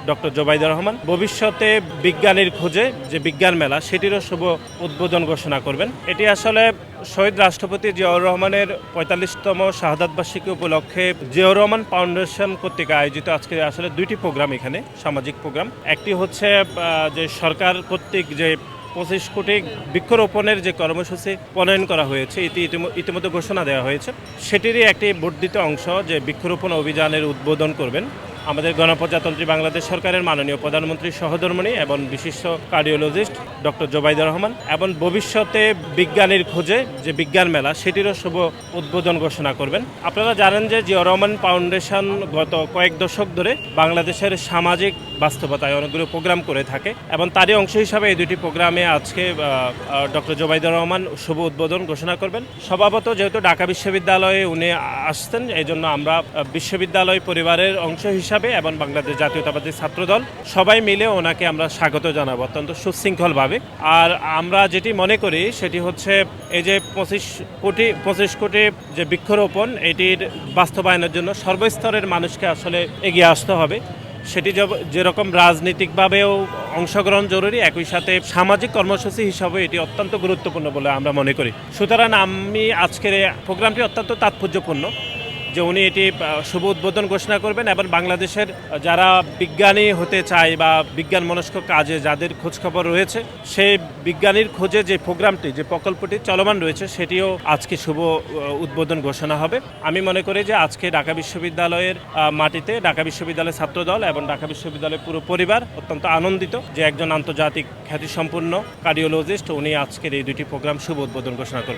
Doctor Zobaidur Rahman ভবিষ্যতে বিজ্ঞানীর খোঁজে যে বিজ্ঞান মেলা সেটিরও শুভ উদ্বোধন ঘোষণা করবেন। এটি আসলে শহীদ রাষ্ট্রপতি জিয়াউর রহমানের ৪৫তম শাহাদাত বার্ষিকী উপলক্ষে জিয়াউর রহমান ফাউন্ডেশন কর্তৃক আয়োজিত আজকে আসলে দুইটি প্রোগ্রাম, এখানে সামাজিক প্রোগ্রাম। একটি হচ্ছে যে সরকার কর্তৃক যে ২৫ কোটি বৃক্ষরোপণের যে কর্মসূচি প্রণয়ন করা হয়েছে, এটি ইতিমধ্যে ঘোষণা দেওয়া হয়েছে। সেটিরই একটি বর্ধিত অংশ যে বৃক্ষরোপণ অভিযানের উদ্বোধন করবেন আমাদের গণপ্রজাতন্ত্রী বাংলাদেশ সরকারের মাননীয় প্রধানমন্ত্রী সহধর্মিণী এবং বিশিষ্ট কার্ডিওলজিস্ট ডক্টর জোবাইদুর রহমান, এবং ভবিষ্যতে বিজ্ঞানীর খোঁজে যে বিজ্ঞান মেলা সেটিরও শুভ উদ্বোধন ঘোষণা করবেন। আপনারা জানেন যে জিয়াউর রহমান ফাউন্ডেশন গত কয়েক দশক ধরে বাংলাদেশের সামাজিক বাস্তবতায় অনেকগুলো প্রোগ্রাম করে থাকে, এবং তারই অংশ হিসাবে এই দুটি প্রোগ্রামে আজকে ডক্টর জোবাইদুর রহমান শুভ উদ্বোধন ঘোষণা করবেন। স্বভাবত যেহেতু ঢাকা বিশ্ববিদ্যালয়ে উনি আসছেন, এই জন্য আমরা বিশ্ববিদ্যালয় পরিবারের অংশ হিসাবে এবং বাংলাদেশ জাতীয়তাবাদী ছাত্রদল সবাই মিলে ওনাকে আমরা স্বাগত জানাবো অত্যন্ত সুশৃঙ্খলভাবে। আর আমরা যেটি মনে করি সেটি হচ্ছে এই যে ২৫ কোটি যে বৃক্ষরোপণ, এটির বাস্তবায়নের জন্য সর্বস্তরের মানুষকে আসলে এগিয়ে আসতে হবে। সেটি যেরকম রাজনৈতিকভাবেও অংশগ্রহণ জরুরি, একই সাথে সামাজিক কর্মসূচি হিসাবে এটি অত্যন্ত গুরুত্বপূর্ণ বলে আমরা মনে করি। সুতরাং আমি আজকের প্রোগ্রামটি অত্যন্ত তাৎপর্যপূর্ণ যে উনি এটি শুভ উদ্বোধন ঘোষণা করবেন, এবং বাংলাদেশের যারা বিজ্ঞানী হতে চায় বা বিজ্ঞান মনস্ক কাজে যাদের খোঁজখবর রয়েছে, সেই বিজ্ঞানীর খোঁজে যে প্রোগ্রামটি, যে প্রকল্পটি চলমান রয়েছে, সেটিও আজকে শুভ উদ্বোধন ঘোষণা হবে। আমি মনে করি যে আজকে ঢাকা বিশ্ববিদ্যালয়ের মাটিতে ঢাকা বিশ্ববিদ্যালয়ের ছাত্রদল এবং ঢাকা বিশ্ববিদ্যালয়ের পুরো পরিবার অত্যন্ত আনন্দিত যে একজন আন্তর্জাতিক খ্যাতিসম্পন্ন কার্ডিওলজিস্ট উনি আজকের এই দুটি প্রোগ্রাম শুভ উদ্বোধন ঘোষণা করবেন।